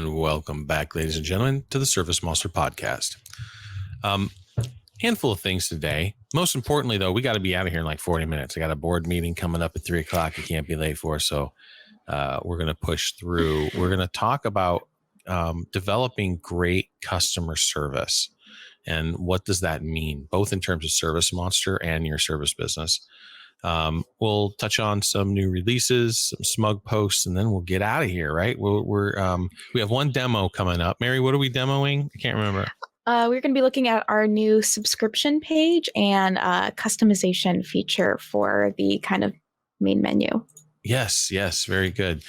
And welcome back, ladies and gentlemen, to the ServiceMonster Podcast. Handful of things today. Most importantly, though, we got to be out of here in like 40 minutes. I got a board meeting coming up at 3 o'clock. You can't be late for, so we're going to push through. We're going to talk about developing great customer service. And what does that mean, both in terms of ServiceMonster and your service business? We'll touch on some new releases, some SMUG posts, and then we'll get out of here, right? We have one demo coming up. Mary, what are we demoing? I can't remember. We're going to be looking at our new subscription page and customization feature for the kind of main menu. Yes, very good.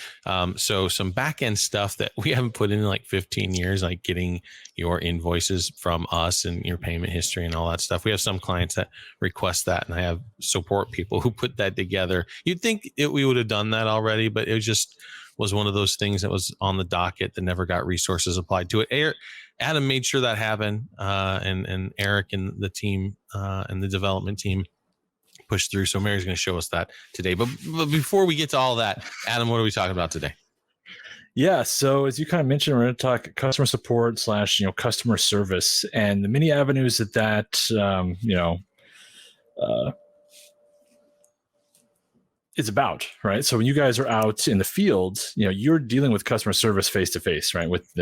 So some back-end stuff that we haven't put in like 15 years, like getting your invoices from us and your payment history and all that stuff. We have some clients that request that, and I have support people who put that together. You'd think we would have done that already, but it just was one of those things that was on the docket that never got resources applied to it. Adam made sure that happened, and Eric and the team and the development team push through. So Mary's going to show us that today. But before we get to all that, Adam, what are we talking about today? Yeah. So as you kind of mentioned, we're going to talk customer support / customer service and the many avenues that it's about, right? So when you guys are out in the field, you're dealing with customer service face to face, right? With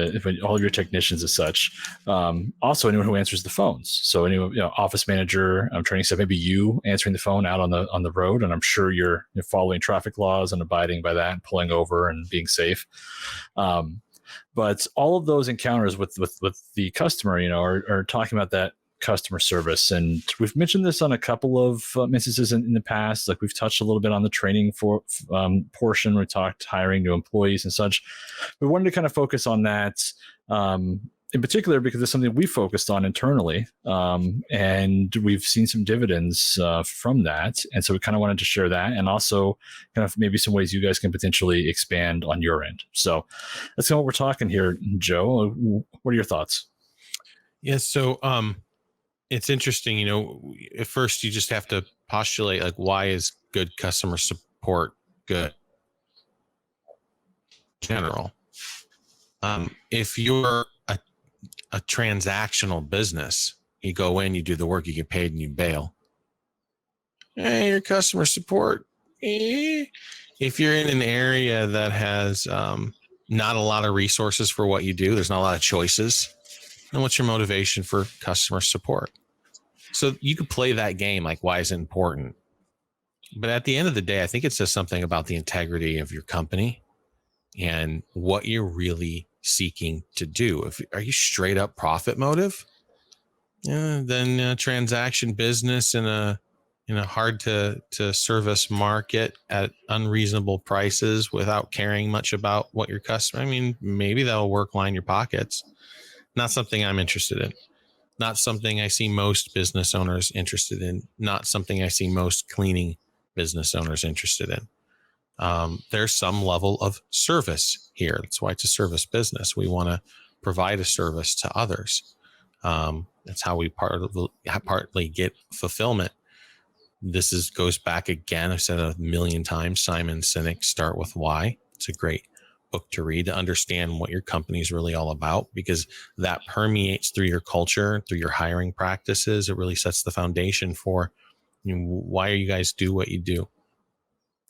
all of your technicians and such. Also, anyone who answers the phones. So anyone, office manager, training staff, maybe you answering the phone out on the road, and I'm sure you're following traffic laws and abiding by that, and pulling over and being safe. But all of those encounters with the customer, are talking about that customer service. And we've mentioned this on a couple of instances in the past. Like we've touched a little bit on the training for portion. We talked hiring new employees and such. We wanted to kind of focus on that in particular because it's something we focused on internally, and we've seen some dividends from that. And so we kind of wanted to share that, and also kind of maybe some ways you guys can potentially expand on your end. So that's kind of what we're talking here, Joe. What are your thoughts? Yeah, so it's interesting, at first you just have to postulate, like, why is good customer support good? General. If you're a transactional business, you go in, you do the work, you get paid, and you bail. Hey, your customer support. If you're in an area that has not a lot of resources for what you do, there's not a lot of choices, then what's your motivation for customer support? So you could play that game, like, why is it important? But at the end of the day, I think it says something about the integrity of your company and what you're really seeking to do. Are you straight up profit motive? Then transaction business in a hard to service market at unreasonable prices without caring much about what your customer. I mean, maybe that'll work, line your pockets. Not something I'm interested in. Not something I see most business owners interested in. Not something I see most cleaning business owners interested in. There's some level of service here. That's why it's a service business. We want to provide a service to others. That's how we partly get fulfillment. This goes back again. I've said it a million times. Simon Sinek, Start With Why. It's a great book to read to understand what your company is really all about, because that permeates through your culture, through your hiring practices. It really sets the foundation for why you guys do what you do.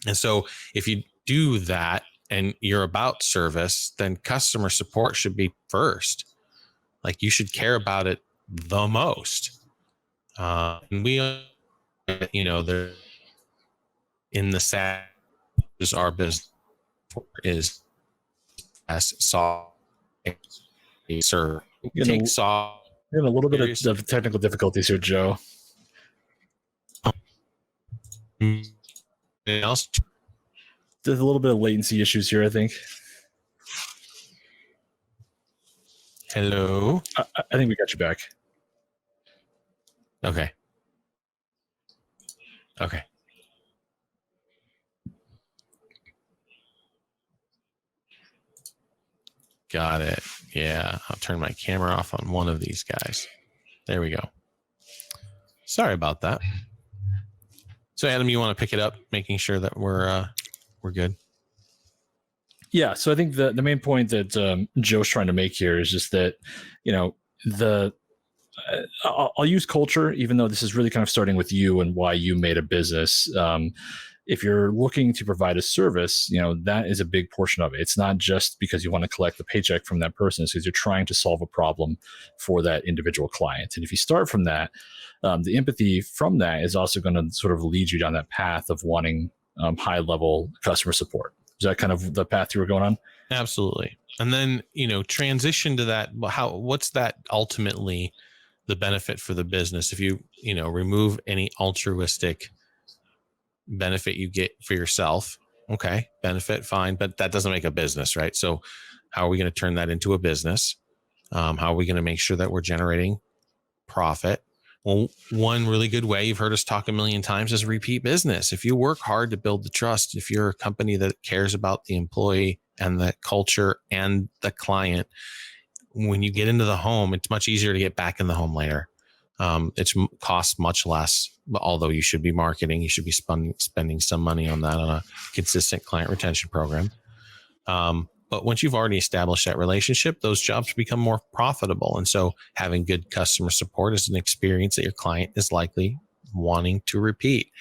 And so if you do that and you're about service, then customer support should be first. Like, you should care about it the most. And we, they're in the SaaS, our business is as saw serve. Take saw. We're in a little bit of technical difficulties here, Joe. Anything else? There's a little bit of latency issues here, I think. Hello? I think we got you back. Okay. Got it. Yeah, I'll turn my camera off on one of these guys. There we go. Sorry about that. So Adam, you want to pick it up, making sure that we're good? Yeah. So I think the main point that Joe's trying to make here is just that, I'll use culture, even though this is really kind of starting with you and why you made a business. If you're looking to provide a service, that is a big portion of it. It's not just because you want to collect the paycheck from that person. It's because you're trying to solve a problem for that individual client. And if you start from that, the empathy from that is also going to sort of lead you down that path of wanting high level customer support. Is that kind of the path you were going on? Absolutely. And then, transition to that. What's that ultimately the benefit for the business? If you, remove any altruistic benefit you get for yourself, okay, benefit, fine, but that doesn't make a business, right? So how are we going to turn that into a business? How are we going to make sure that we're generating profit? Well, one really good way, you've heard us talk a million times, is repeat business. If you work hard to build the trust, if you're a company that cares about the employee and the culture and the client, when you get into the home, it's much easier to get back in the home later. It costs much less, although you should be marketing. You should be spending some money on that on a consistent client retention program. But once you've already established that relationship, those jobs become more profitable. And so having good customer support is an experience that your client is likely wanting to repeat.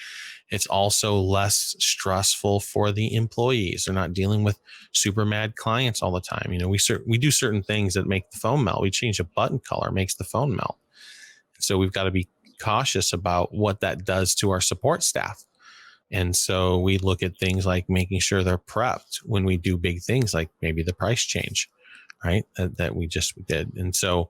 It's also less stressful for the employees. They're not dealing with super mad clients all the time. We do certain things that make the phone melt. We change a button color, makes the phone melt. So we've got to be cautious about what that does to our support staff. And so we look at things like making sure they're prepped when we do big things like maybe the price change, right? That we just did. And so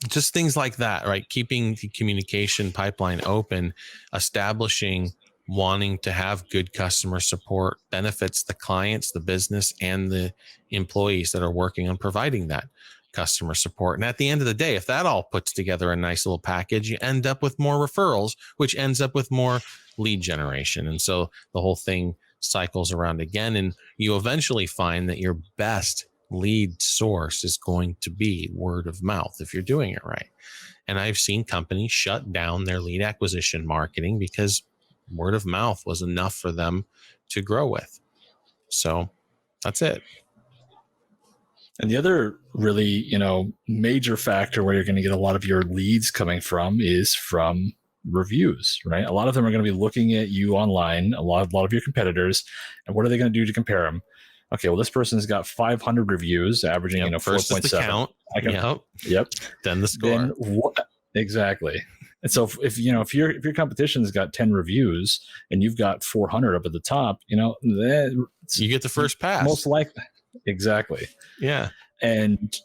just things like that, right? Keeping the communication pipeline open, establishing wanting to have good customer support benefits the clients, the business, and the employees that are working on providing that customer support. And at the end of the day, if that all puts together a nice little package, you end up with more referrals, which ends up with more lead generation. And so the whole thing cycles around again. And you eventually find that your best lead source is going to be word of mouth if you're doing it right. And I've seen companies shut down their lead acquisition marketing because word of mouth was enough for them to grow with. So that's it. And the other really, major factor where you're going to get a lot of your leads coming from is from reviews, right? A lot of them are going to be looking at you online, a lot of your competitors, and what are they going to do to compare them? Okay, well, this person's got 500 reviews, averaging, first 4.7. is the count. Yep. Then the score. Exactly. And so if your competition's got 10 reviews and you've got 400 up at the top, you get the first pass. Most likely. Exactly. Yeah. And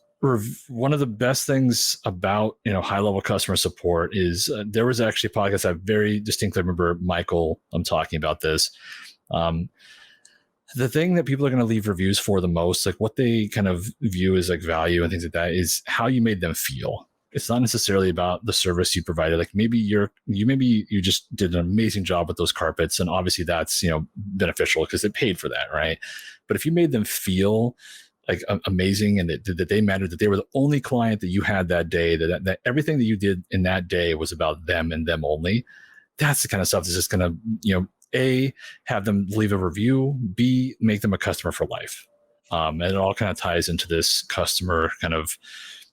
one of the best things about, high level customer support is there was actually a podcast I very distinctly remember Michael talking about this. The thing that people are going to leave reviews for the most, like what they kind of view as like value and things like that, is how you made them feel. It's not necessarily about the service you provided. Like maybe you just did an amazing job with those carpets, and obviously that's beneficial because they paid for that, right? But if you made them feel like amazing and that they mattered, that they were the only client that you had that day, that everything that you did in that day was about them and them only, that's the kind of stuff that's just going to A, have them leave a review, B, make them a customer for life. And it all kind of ties into this customer kind of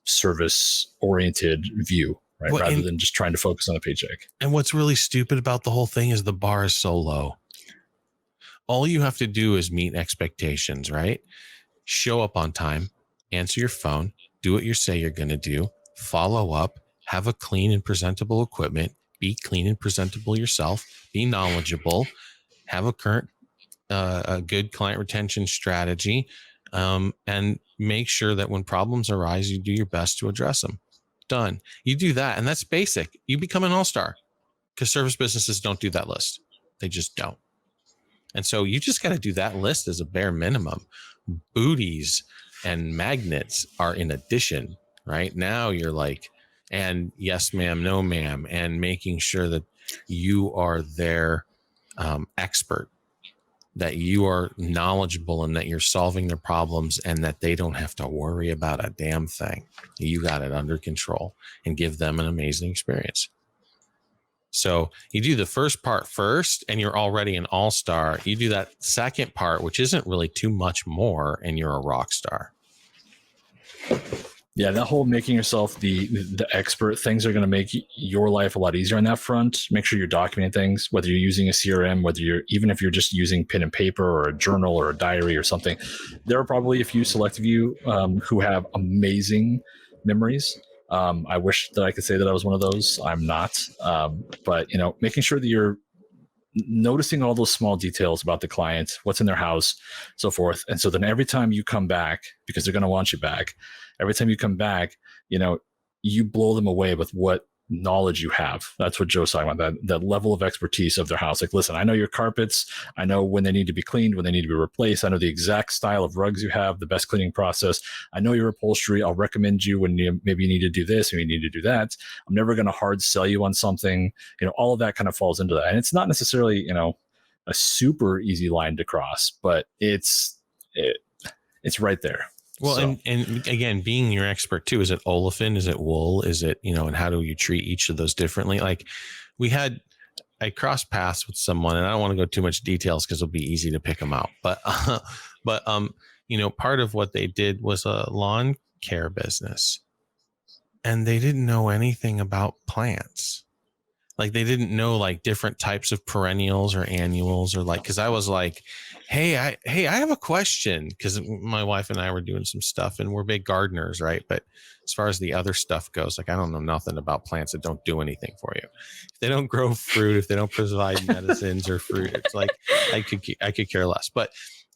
service oriented view, right? Rather than just trying to focus on a paycheck. And what's really stupid about the whole thing is the bar is so low. All you have to do is meet expectations, right? Show up on time, answer your phone, do what you say you're going to do, follow up, have a clean and presentable equipment, be clean and presentable yourself, be knowledgeable, have a good client retention strategy, and make sure that when problems arise, you do your best to address them. Done. You do that, and that's basic. You become an all-star, because service businesses don't do that list. They just don't. And so you just got to do that list as a bare minimum. Booties and magnets are in addition. Right now, you're like, and yes, ma'am, no, ma'am, and making sure that you are their expert, that you are knowledgeable and that you're solving their problems and that they don't have to worry about a damn thing. You got it under control and give them an amazing experience. So you do the first part first and you're already an all-star. You do that second part, which isn't really too much more, and you're a rock star. Yeah, that whole making yourself the expert, things are going to make your life a lot easier on that front. Make sure you're documenting things, whether you're using a CRM, even if you're just using pen and paper or a journal or a diary or something. There are probably a few select of you who have amazing memories. I wish that I could say that I was one of those. I'm not. But making sure that you're noticing all those small details about the client, what's in their house, so forth. And so then every time you come back, because they're going to want you back, every time you come back, you blow them away with what knowledge you have. That's what Joe's talking about, that level of expertise of their house. Like, listen, I know your carpets. I know when they need to be cleaned, when they need to be replaced. I know the exact style of rugs you have, the best cleaning process. I know your upholstery. I'll recommend you when maybe you need to do this, maybe you need to do that. I'm never going to hard sell you on something. All of that kind of falls into that. And it's not necessarily, a super easy line to cross, but it's right there. Well, so. and again, being your expert too, is it olefin? Is it wool? Is it, and how do you treat each of those differently? Like I crossed paths with someone, and I don't want to go too much details because it'll be easy to pick them out. But part of what they did was a lawn care business, and they didn't know anything about plants. Like they didn't know like different types of perennials or annuals, or because I was like, hey, I have a question, because my wife and I were doing some stuff and we're big gardeners, right? But as far as the other stuff goes, I don't know nothing about plants that don't do anything for you. If they don't grow fruit, if they don't provide medicines or fruit, it's like I could care less. But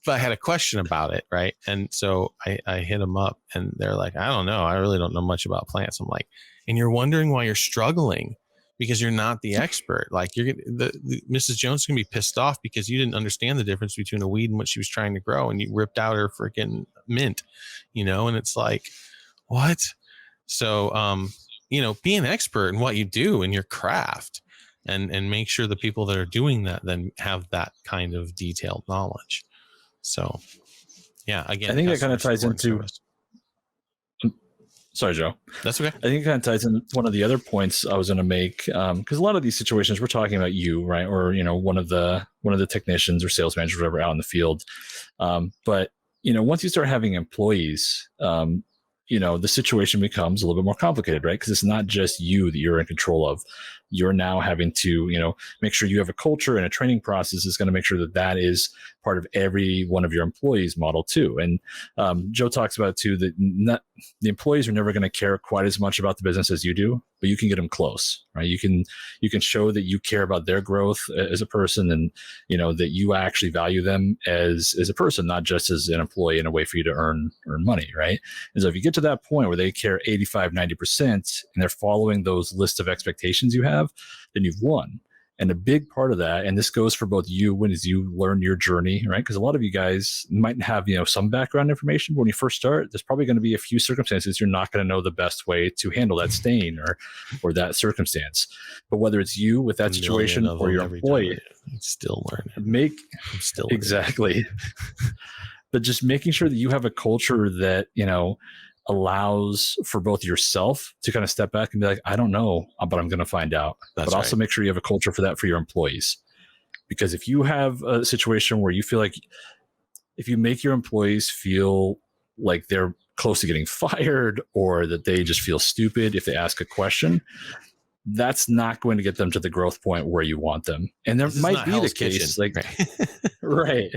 I had a question about it, right? And so I hit them up, and they're like, I don't know, I really don't know much about plants. I'm like, and you're wondering why you're struggling, because you're not the expert. Like the Mrs. Jones is gonna be pissed off because you didn't understand the difference between a weed and what she was trying to grow, and you ripped out her freaking mint, and it's like, what? So, be an expert in what you do in your craft, and make sure the people that are doing that then have that kind of detailed knowledge. So, yeah, again, I think that kind of ties into. Service. Sorry, Joe. That's okay. I think it kind of ties in one of the other points I was going to make, because a lot of these situations we're talking about you, right, or one of the technicians or sales managers, whatever, out in the field. But once you start having employees, the situation becomes a little bit more complicated, right? Because it's not just you that you're in control of. You're now having to, make sure you have a culture, and a training process is going to make sure that is part of every one of your employees' model too. And Joe talks about it too, that the employees are never going to care quite as much about the business as you do, but you can get them close, right? You can show that you care about their growth as a person, and that you actually value them as a person, not just as an employee, in a way for you to earn money, right? And so if you get to that point where they care 85-90% and they're following those list of expectations you have, then you've won. And a big part of that, and this goes for both you as you learn your journey, right? Because a lot of you guys might have, some background information, but when you first start, there's probably going to be a few circumstances you're not going to know the best way to handle that stain or that circumstance. But whether it's you with that situation or your employee, still learning. I'm still learning. Exactly. But just making sure that you have a culture that, allows for both yourself to kind of step back and be like, I don't know, but I'm going to find out. But also make sure you have a culture for that for your employees. Because if you have a situation where you feel like, if you make your employees feel like they're close to getting fired, or that they just feel stupid if they ask a question, that's not going to get them to the growth point where you want them. And there might be the case, right.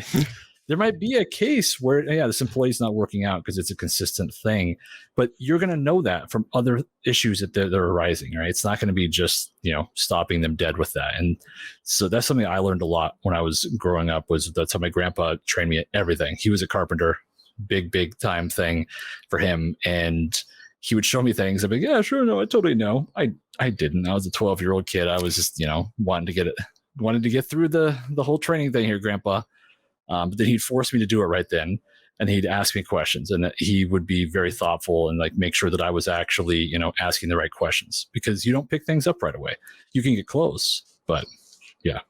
There might be a case where, this employee's not working out because it's a consistent thing, but you're going to know that from other issues that they're arising, right? It's not going to be just, stopping them dead with that. And so that's something I learned a lot when I was growing up. That's how my grandpa trained me at everything. He was a carpenter, big time thing for him. And he would show me things. I'd be like, yeah, sure. No, I totally know. I didn't. I was a 12-year-old kid. I was just, wanted to get through the whole training thing here, Grandpa. But then he'd force me to do it right then, and he'd ask me questions, and he would be very thoughtful and make sure that I was actually, asking the right questions, because you don't pick things up right away. You can get close, but yeah.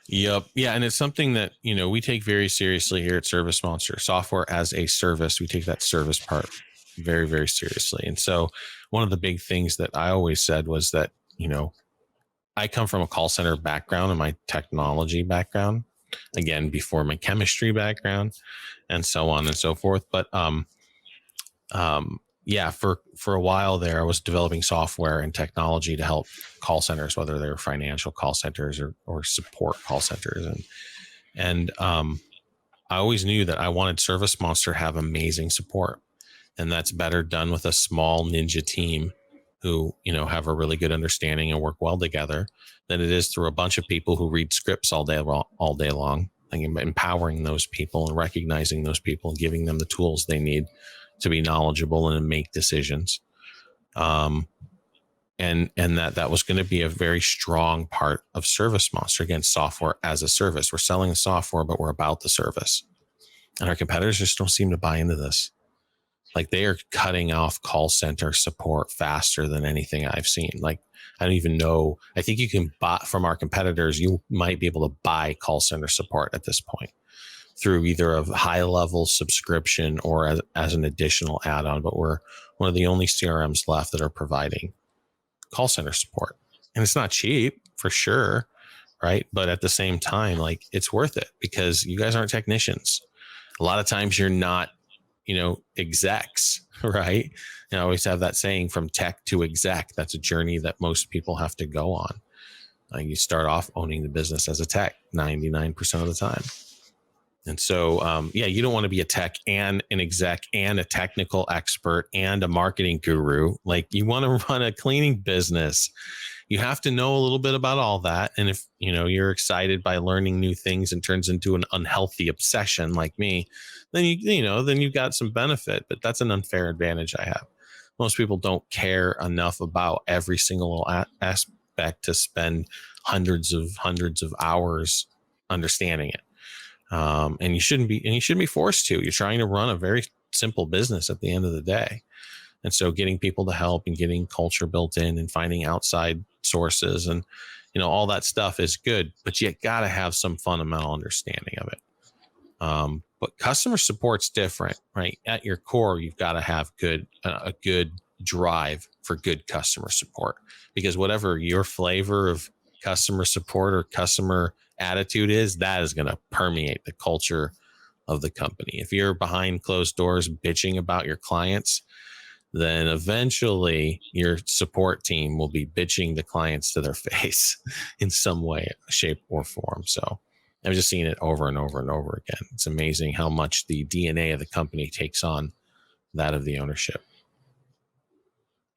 Yep. Yeah. And it's something that, we take very seriously here at ServiceMonster. Software as a service. We take that service part very, very seriously. And so one of the big things that I always said was that, I come from a call center background and my technology background, again, before my chemistry background and so on and so forth. But for a while there, I was developing software and technology to help call centers, whether they're financial call centers or support call centers. And I always knew that I wanted ServiceMonster to have amazing support. And that's better done with a small ninja team who, have a really good understanding and work well together than it is through a bunch of people who read scripts all day long. Like empowering those people and recognizing those people and giving them the tools they need to be knowledgeable and make decisions. And that was going to be a very strong part of ServiceMonster. Again, software as a service. We're selling the software, but we're about the service. And our competitors just don't seem to buy into this. Like they are cutting off call center support faster than anything I've seen. Like, I don't even know. I think you can buy from our competitors. You might be able to buy call center support at this point through either a high level subscription or as an additional add-on. But we're one of the only CRMs left that are providing call center support, and it's not cheap for sure. Right. But at the same time, like it's worth it because you guys aren't technicians. A lot of times you're not, execs, right? I always have that saying, from tech to exec. That's a journey that most people have to go on. You start off owning the business as a tech 99% of the time. And so, you don't want to be a tech and an exec and a technical expert and a marketing guru. Like you want to run a cleaning business. You have to know a little bit about all that. And if, you're excited by learning new things and turns into an unhealthy obsession like me, then then you've got some benefit, but that's an unfair advantage I have. Most people don't care enough about every single aspect to spend hundreds of hours understanding it. And you shouldn't be forced to. You're trying to run a very simple business at the end of the day. And so getting people to help and getting culture built in and finding outside sources and, all that stuff is good, but you got to have some fundamental understanding of it. But customer support's different, right? At your core, you've got to have a good drive for good customer support, because whatever your flavor of customer support or customer attitude is, that is going to permeate the culture of the company. If you're behind closed doors bitching about your clients, then eventually your support team will be bitching the clients to their face in some way, shape, or form. So I've just seen it over and over and over again. It's amazing how much the DNA of the company takes on that of the ownership.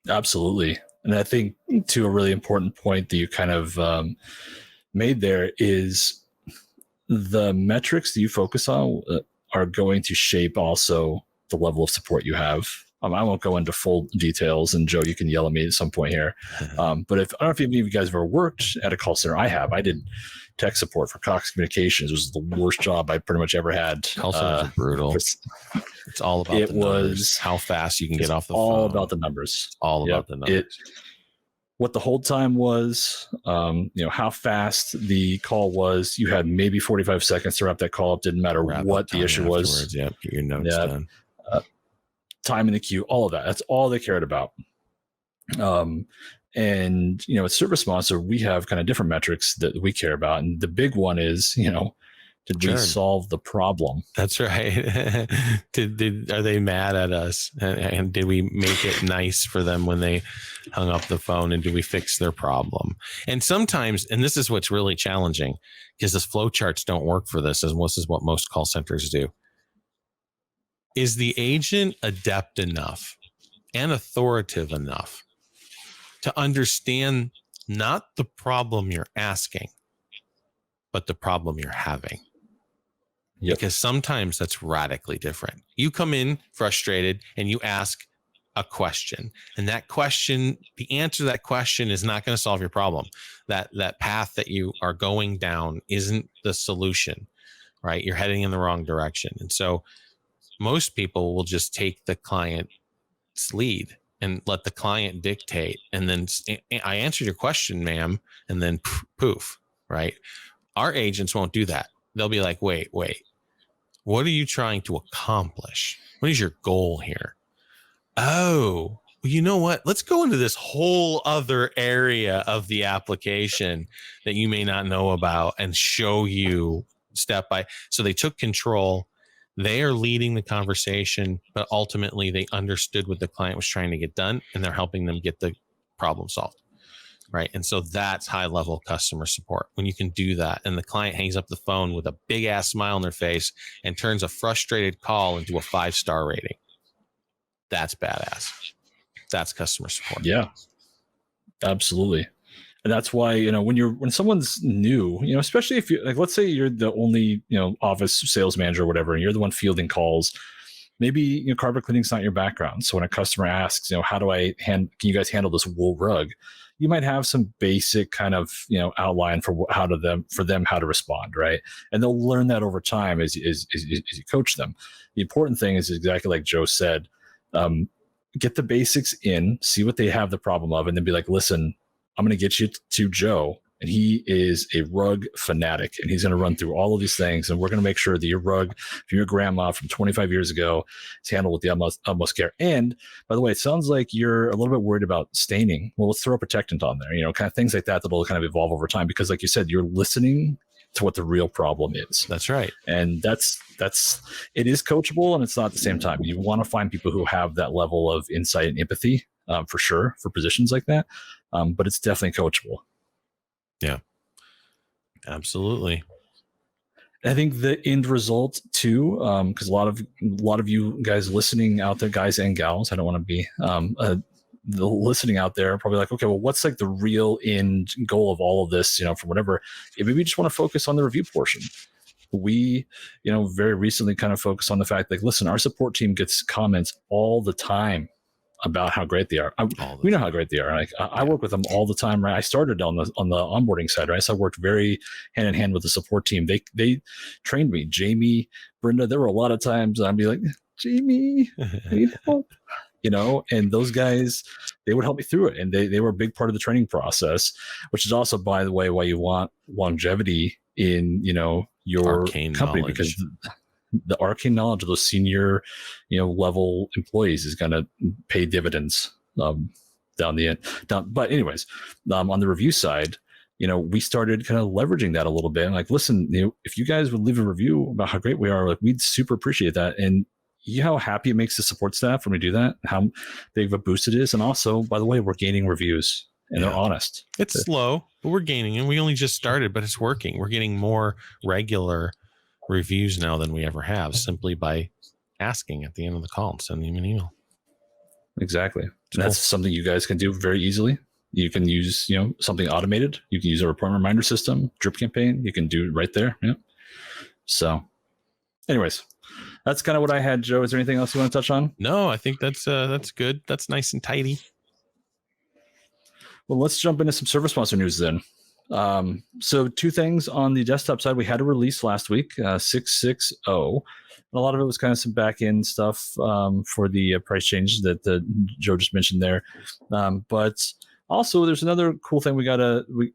Absolutely. And I think to a really important point that you kind of made there is the metrics that you focus on are going to shape also the level of support you have. I won't go into full details, and Joe, you can yell at me at some point here. But I don't know if any of you guys have ever worked at a call center. I have. I did tech support for Cox Communications. It was the worst job I pretty much ever had. Call centers are brutal. It's all about the numbers, how fast you can get off the phone. All about the numbers. All about the numbers. What the hold time was, how fast the call was. You had maybe 45 seconds to wrap that call up. Didn't matter what the issue was. Yep, get your notes done. Time in the queue, all of that. That's all they cared about. And, at ServiceMonster, we have kind of different metrics that we care about. And the big one is, did we solve the problem? That's right. Are they mad at us? And did we make it nice for them when they hung up the phone? And did we fix their problem? And sometimes, and this is what's really challenging, because the flow charts don't work for this, and this is what most call centers do. Is the agent adept enough and authoritative enough to understand not the problem you're asking, but the problem you're having? Yep. Because sometimes that's radically different. You come in frustrated and you ask a question, and that question, the answer to that question is not going to solve your problem. That path that you are going down isn't the solution, right? You're heading in the wrong direction. And so most people will just take the client's lead and let the client dictate. And then I answered your question, ma'am. And then poof, right? Our agents won't do that. They'll be like, wait, what are you trying to accomplish? What is your goal here? Oh, well, you know what? Let's go into this whole other area of the application that you may not know about and show you step by. So they took control. They are leading the conversation, but ultimately they understood what the client was trying to get done, and they're helping them get the problem solved. Right. And so that's high level customer support. When you can do that and the client hangs up the phone with a big ass smile on their face and turns a frustrated call into a 5-star rating. That's badass. That's customer support. Yeah, absolutely. And that's why, when someone's new, especially if you, like, let's say you're the only, office sales manager or whatever, and you're the one fielding calls, maybe, carpet cleaning's not your background. So when a customer asks, how do can you guys handle this wool rug? You might have some basic kind of, outline for how to respond. Right. And they'll learn that over time as you coach them. The important thing is exactly like Joe said, get the basics in, see what they have the problem of, and then be like, listen, I'm going to get you to Joe, and he is a rug fanatic, and he's going to run through all of these things, and we're going to make sure that your rug from your grandma from 25 years ago is handled with the utmost care. And by the way, it sounds like you're a little bit worried about staining. Well, let's throw a protectant on there, kind of things like that that'll kind of evolve over time, because like you said, you're listening to what the real problem is. That's right. And it is coachable, and it's not at the same time. You want to find people who have that level of insight and empathy, for sure, for positions like that. But it's definitely coachable. Yeah, absolutely. I think the end result too, because a lot of you guys listening out there, guys and gals, I don't want to be the listening out there, are probably like, okay, well, what's like the real end goal of all of this? From whatever, maybe we just want to focus on the review portion. We, very recently kind of focused on the fact, like, listen, our support team gets comments all the time about how great they are. We know how great they are. Like, I work with them all the time. Right. I started on the onboarding side, right? So I worked very hand in hand with the support team. They trained me, Jamie, Brenda. There were a lot of times I'd be like, Jamie, I need help, and those guys, they would help me through it. And they were a big part of the training process, which is also, by the way, why you want longevity in, your arcane company knowledge. Because the arcane knowledge of those senior, level employees is going to pay dividends down the end. But anyways, on the review side, we started kind of leveraging that a little bit. Like, listen, if you guys would leave a review about how great we are, like, we'd super appreciate that. And how happy it makes the support staff when we do that, how big of a boost it is. And also, by the way, we're gaining reviews, and they're honest. It's slow, but we're gaining, and we only just started, but it's working. We're getting more regular reviews now than we ever have, simply by asking at the end of the call and sending them an email. Exactly. And that's something you guys can do very easily. You can use, something automated. You can use a report reminder system, drip campaign. You can do it right there. Yeah. So anyways, that's kind of what I had, Joe. Is there anything else you want to touch on? No, I think that's good. That's nice and tidy. Well, let's jump into some ServiceMonster news then. So 2 things on the desktop side. We had a release last week, 6.6.0. A lot of it was kind of some back end stuff for the price changes that Joe just mentioned there. But also, there's another cool thing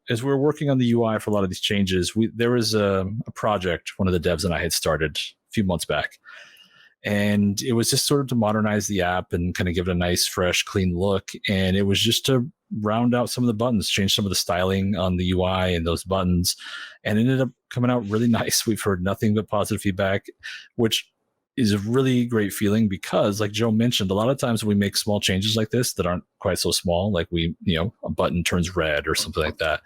as we're working on the UI for a lot of these changes. There was a project one of the devs and I had started a few months back. And it was just sort of to modernize the app and kind of give it a nice, fresh, clean look. And it was just to round out some of the buttons, change some of the styling on the UI and those buttons, and it ended up coming out really nice. We've heard nothing but positive feedback, which is a really great feeling because, like Joe mentioned, a lot of times when we make small changes like this that aren't quite so small, like a button turns red or something like that,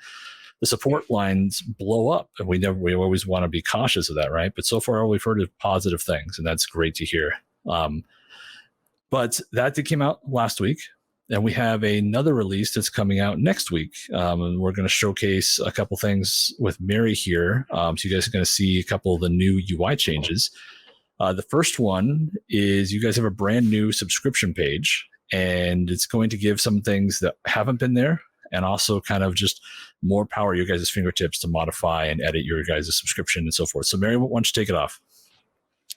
the support lines blow up, and we always want to be cautious of that, right? But so far, all we've heard is positive things, and that's great to hear. But that came out last week, and we have another release that's coming out next week, and we're going to showcase a couple things with Mary here. So you guys are going to see a couple of the new UI changes. The first one is you guys have a brand new subscription page, and it's going to give some things that haven't been there, and also kind of just more power at your guys' fingertips to modify and edit your guys' subscription and so forth. So Mary, why don't you take it off?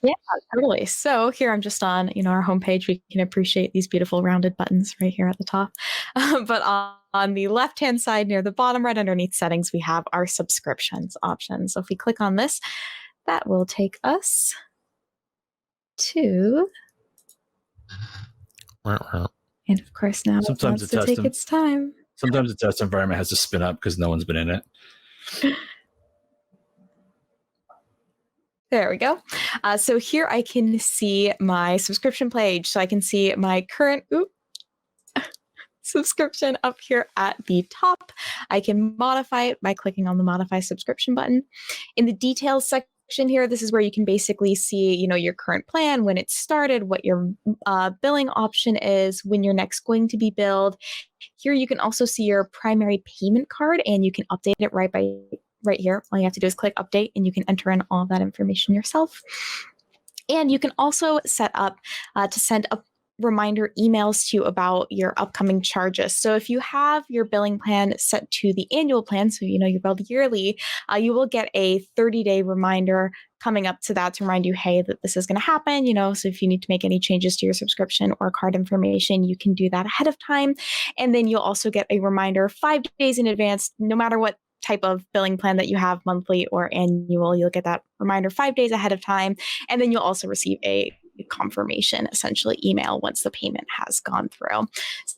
Yeah, totally. So here I'm just on, our homepage. We can appreciate these beautiful rounded buttons right here at the top. But on the left-hand side near the bottom right underneath settings, we have our subscriptions option. So if we click on this, that will take us to And of course, now Sometimes it wants to take its time. Sometimes the test environment has to spin up because no one's been in it. There we go. So here I can see my subscription page. So I can see my current subscription up here at the top. I can modify it by clicking on the modify subscription button. In the details section here, this is where you can basically see, your current plan, when it started, what your billing option is, when you're next going to be billed. Here you can also see your primary payment card, and you can update it right here. All you have to do is click update, and you can enter in all of that information yourself. And you can also set up to send a reminder emails to you about your upcoming charges. So if you have your billing plan set to the annual plan, so you're billed yearly, you will get a 30-day reminder coming up to that to remind you, hey, that this is going to happen. So if you need to make any changes to your subscription or card information, you can do that ahead of time. And then you'll also get a reminder 5 days in advance, no matter what type of billing plan that you have, monthly or annual. You'll get that reminder 5 days ahead of time. And then you'll also receive a confirmation, essentially email, once the payment has gone through.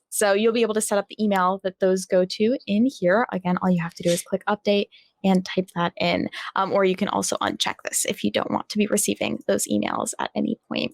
So you'll be able to set up the email that those go to in here. Again, all you have to do is click update and type that in. Or you can also uncheck this if you don't want to be receiving those emails at any point.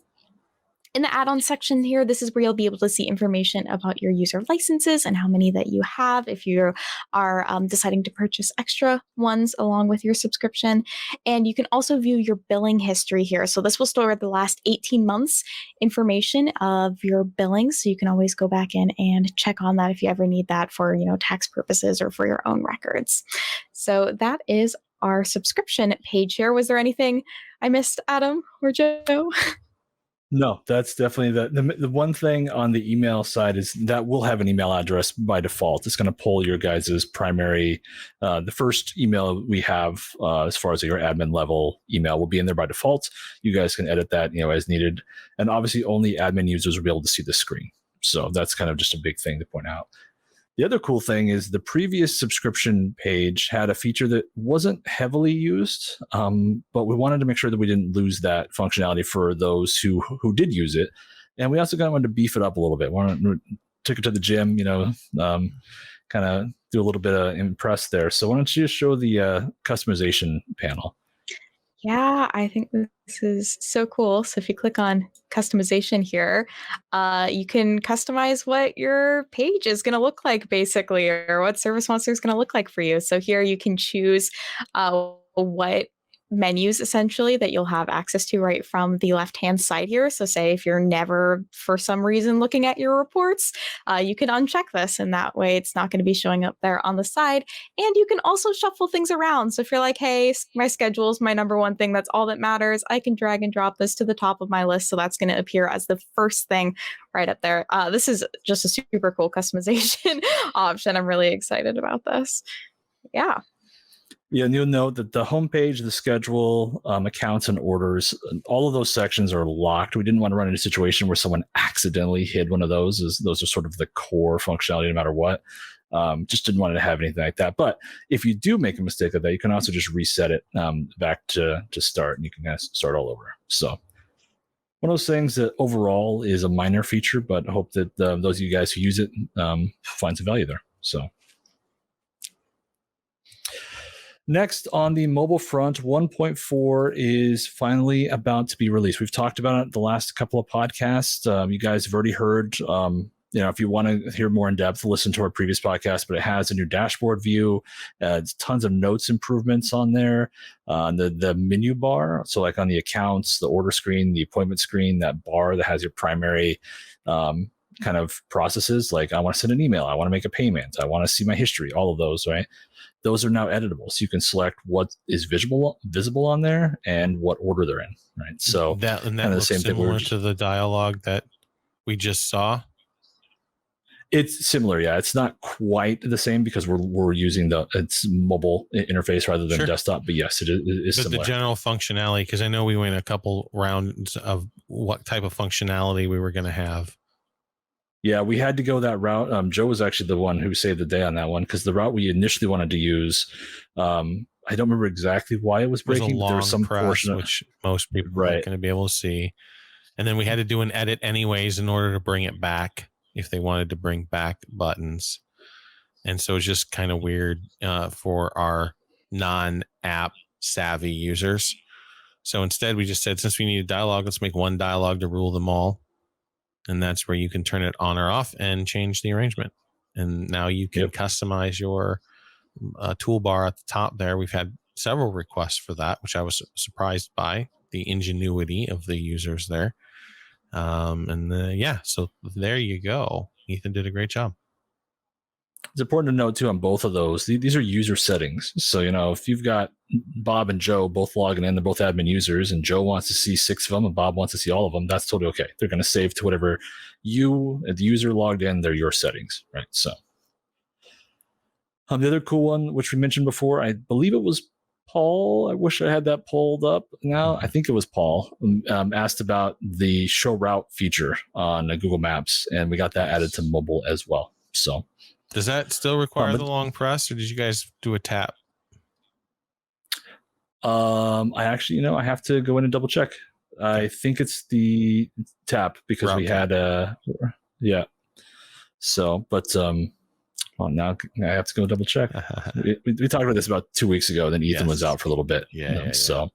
In the add-on section here, this is where you'll be able to see information about your user licenses and how many that you have if you are deciding to purchase extra ones along with your subscription. And you can also view your billing history here. So this will store the last 18 months information of your billing. So you can always go back in and check on that if you ever need that for, tax purposes or for your own records. So that is our subscription page here. Was there anything I missed, Adam or Joe? No, that's definitely the one thing on the email side is that we'll have an email address by default. It's going to pull your guys' primary, the first email we have as far as your admin level email will be in there by default. You guys can edit that, as needed. And obviously only admin users will be able to see the screen. So that's kind of just a big thing to point out. The other cool thing is the previous subscription page had a feature that wasn't heavily used, but we wanted to make sure that we didn't lose that functionality for those who did use it. And we also wanted to beef it up a little bit. Took it to the gym, kind of do a little bit of impress there. So why don't you just show the customization panel? Yeah, I think this is so cool. So if you click on customization here, you can customize what your page is going to look like, basically, or what ServiceMonster is going to look like for you. So here you can choose what menus essentially that you'll have access to right from the left-hand side here. So say if you're never for some reason looking at your reports, you can uncheck this, and that way it's not going to be showing up there on the side. And you can also shuffle things around. So if you're like, hey, my schedule is my number one thing, that's all that matters, I can drag and drop this to the top of my list. So that's going to appear as the first thing right up there. This is just a super cool customization option. I'm really excited about this. Yeah. Yeah, and you'll note that the homepage, the schedule, accounts, and orders, all of those sections are locked. We didn't want to run into a situation where someone accidentally hid one of those, as those are sort of the core functionality no matter what. Just didn't want to have anything like that. But if you do make a mistake like that, you can also just reset it back to start, and you can start all over. So one of those things that overall is a minor feature, but I hope that those of you guys who use it find some value there. So. Next, on the mobile front, 1.4 is finally about to be released. We've talked about it the last couple of podcasts. You guys have already heard, if you want to hear more in depth, listen to our previous podcast, but it has a new dashboard view. It's tons of notes improvements on there. The menu bar, so like on the accounts, the order screen, the appointment screen, that bar that has your primary kind of processes, like I want to send an email, I want to make a payment, I want to see my history, all of those, right? Those are now editable. So you can select what is visible on there and what order they're in, right? So that kind of the same thing. Similar to the dialogue that we just saw. It's similar, yeah. It's not quite the same because we're using it's mobile interface rather than desktop. But yes, it is similar. The general functionality, because I know we went a couple rounds of what type of functionality we were going to have. Yeah, we had to go that route. Joe was actually the one who saved the day on that one because the route we initially wanted to use, I don't remember exactly why it was breaking. There was some portion which most people aren't going to be able to see, and then we had to do an edit anyways in order to bring it back. if they wanted to bring back buttons. And so it's just kind of weird for our non-app savvy users. So instead, we just said, since we need a dialogue, let's make one dialogue to rule them all. And that's where you can turn it on or off and change the arrangement. And now you can customize your toolbar at the top there. We've had several requests for that, which I was surprised by the ingenuity of the users there. So there you go. Ethan did a great job. It's important to note too on both of those, these are user settings. So, if you've got Bob and Joe both logging in, they're both admin users, and Joe wants to see 6 of them and Bob wants to see all of them, that's totally okay. They're going to save to whatever the user logged in, they're your settings, right? So the other cool one, which we mentioned before, I believe it was Paul. I wish I had that pulled up now. I think it was Paul asked about the show route feature on Google Maps, and we got that added to mobile as well. So does that still require the long press, or did you guys do a tap? I actually, I have to go in and double check. I think it's the tap because we had So, but now I have to go double check. we talked about this about 2 weeks ago. Then Ethan was out for a little bit. So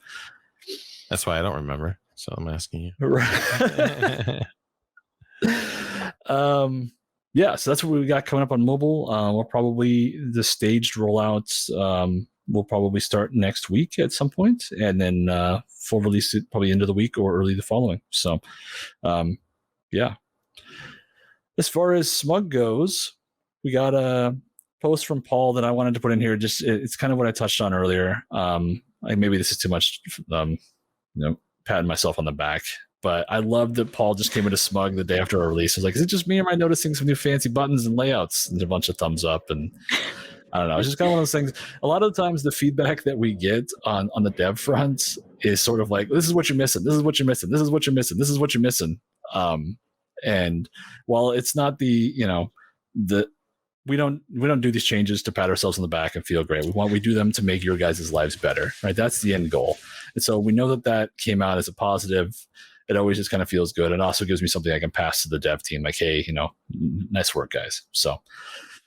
that's why I don't remember. So I'm asking you. Right. So that's what we got coming up on mobile. We'll probably the staged rollouts will probably start next week at some point, and then full release it probably end of the week or early the following. So, As far as SMUG goes, we got a post from Paul that I wanted to put in here. Just it's kind of what I touched on earlier. Maybe this is too much, patting myself on the back. But I love that Paul just came into SMUG the day after our release. I was like, is it just me or am I noticing some new fancy buttons and layouts? And a bunch of thumbs up. And I don't know. It's just kind of one of those things. A lot of the times the feedback that we get on the dev front is sort of like, this is what you're missing. This is what you're missing. This is what you're missing. This is what you're missing. And while it's not we don't do these changes to pat ourselves on the back and feel great. We do them to make your guys' lives better, right? That's the end goal. And so we know that came out as a positive. It always just kind of feels good. It also gives me something I can pass to the dev team. Like, hey, nice work, guys. So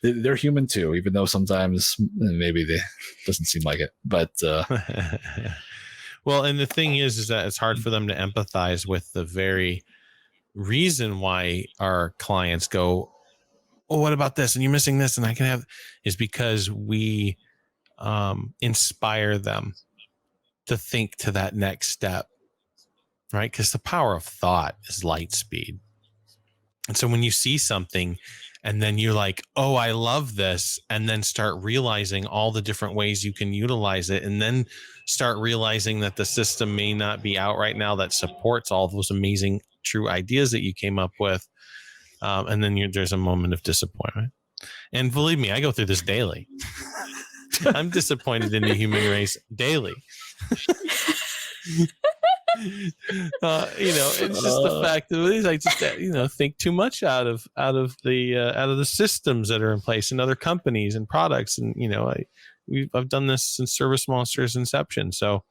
they're human too, even though sometimes maybe they doesn't seem like it. But well, and the thing is that it's hard for them to empathize with the very reason why our clients go, oh, what about this? And you're missing this, and I can have, is because we inspire them to think to that next step, right? Because the power of thought is light speed. And so when you see something and then you're like, oh, I love this, and then start realizing all the different ways you can utilize it, and then start realizing that the system may not be out right now that supports all those amazing true ideas that you came up with. And then there's a moment of disappointment. And believe me, I go through this daily. I'm disappointed in the human race daily. It's just the fact that I just think too much out of the systems that are in place in other companies and products. And I've done this since ServiceMonster's inception, so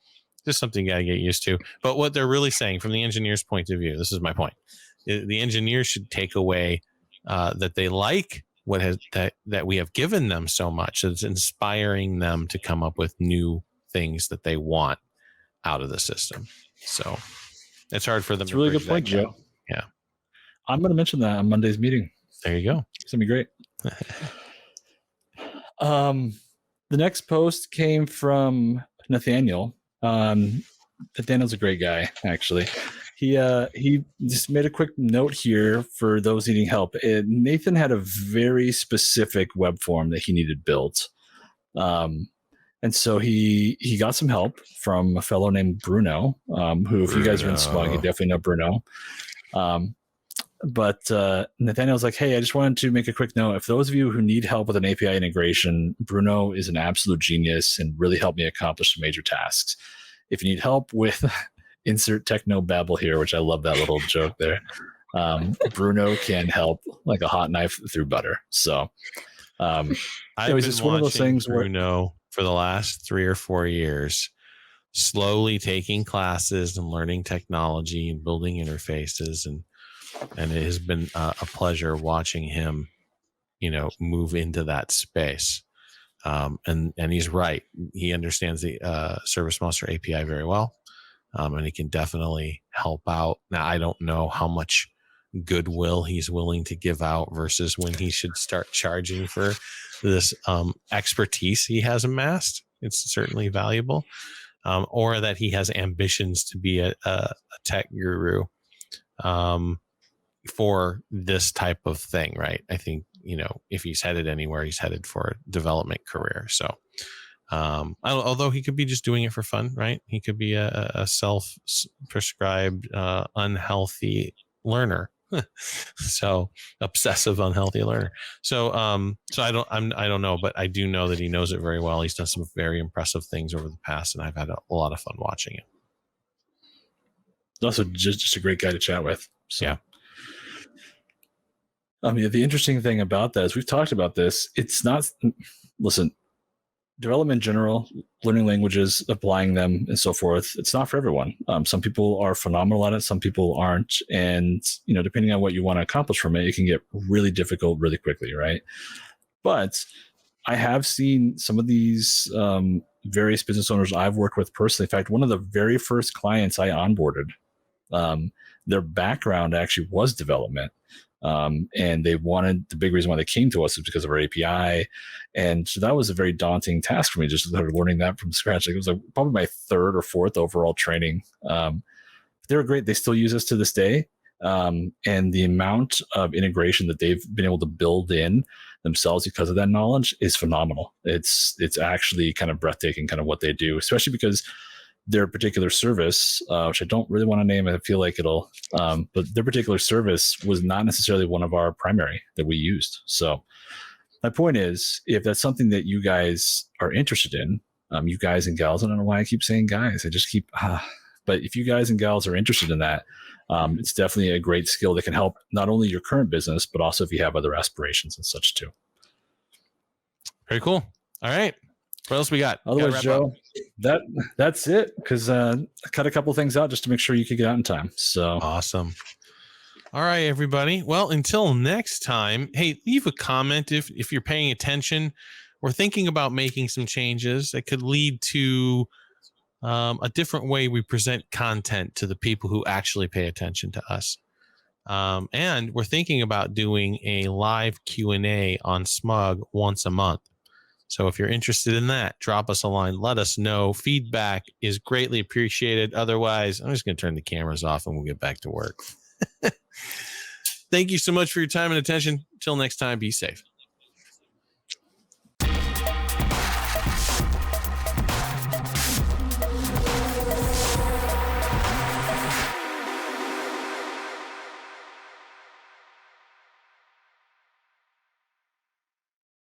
just something you gotta get used to. But what they're really saying from the engineer's point of view, this is my point. The engineers should take away that they like that we have given them so much. It's inspiring them to come up with new things that they want out of the system. So it's hard for them. That's a really good point, Joe. Yeah, I'm going to mention that on Monday's meeting. There you go. It's gonna be great. The next post came from Nathaniel. Nathaniel's a great guy, actually. He just made a quick note here for those needing help. Nathan had a very specific web form that he needed built. And so he got some help from a fellow named Bruno, who, if you guys are in SMUG, you definitely know Bruno. But Nathaniel's like, hey, I just wanted to make a quick note. If those of you who need help with an API integration, Bruno is an absolute genius and really helped me accomplish some major tasks. If you need help with insert techno babble here, which I love that little joke there, Bruno can help like a hot knife through butter. So I've been just one of those things Bruno for the last 3 or 4 years, slowly taking classes and learning technology and building interfaces. And And it has been a pleasure watching him, move into that space. And he's right. He understands the ServiceMonster API very well. And he can definitely help out. Now, I don't know how much goodwill he's willing to give out versus when he should start charging for this expertise he has amassed. It's certainly valuable. Or that he has ambitions to be a tech guru for this type of thing, right? I think, if he's headed anywhere, he's headed for a development career. So, although he could be just doing it for fun, right? He could be a self-prescribed unhealthy learner. So obsessive, unhealthy learner. So I don't know, but I do know that he knows it very well. He's done some very impressive things over the past, and I've had a lot of fun watching it. Also, just a great guy to chat with. So. Yeah. The interesting thing about that is we've talked about this. It's not, listen, development in general, learning languages, applying them, and so forth. It's not for everyone. Some people are phenomenal at it. Some people aren't. And, depending on what you want to accomplish from it, it can get really difficult really quickly, right? But I have seen some of these various business owners I've worked with personally. In fact, one of the very first clients I onboarded, their background actually was development. And the big reason why they came to us is because of our API. And so that was a very daunting task for me, just learning that from scratch. It was probably my third or fourth overall training. They were great. They still use us to this day. And the amount of integration that they've been able to build in themselves because of that knowledge is phenomenal. It's actually kind of breathtaking, kind of what they do, especially because their particular service, which I don't really want to name, I feel like it'll, but their particular service was not necessarily one of our primary that we used. So my point is, if that's something that you guys are interested in, you guys and gals, I don't know why I keep saying guys, I just keep, but if you guys and gals are interested in that, it's definitely a great skill that can help not only your current business, but also if you have other aspirations and such too. Very cool. All right. What else we got? Otherwise, Joe, that's it. Because I cut a couple things out just to make sure you could get out in time. So awesome. All right, everybody. Well, until next time, hey, leave a comment if you're paying attention. We're thinking about making some changes that could lead to a different way we present content to the people who actually pay attention to us. And we're thinking about doing a live Q&A on SMUG once a month. So if you're interested in that, drop us a line. Let us know. Feedback is greatly appreciated. Otherwise, I'm just going to turn the cameras off and we'll get back to work. Thank you so much for your time and attention. Till next time, be safe.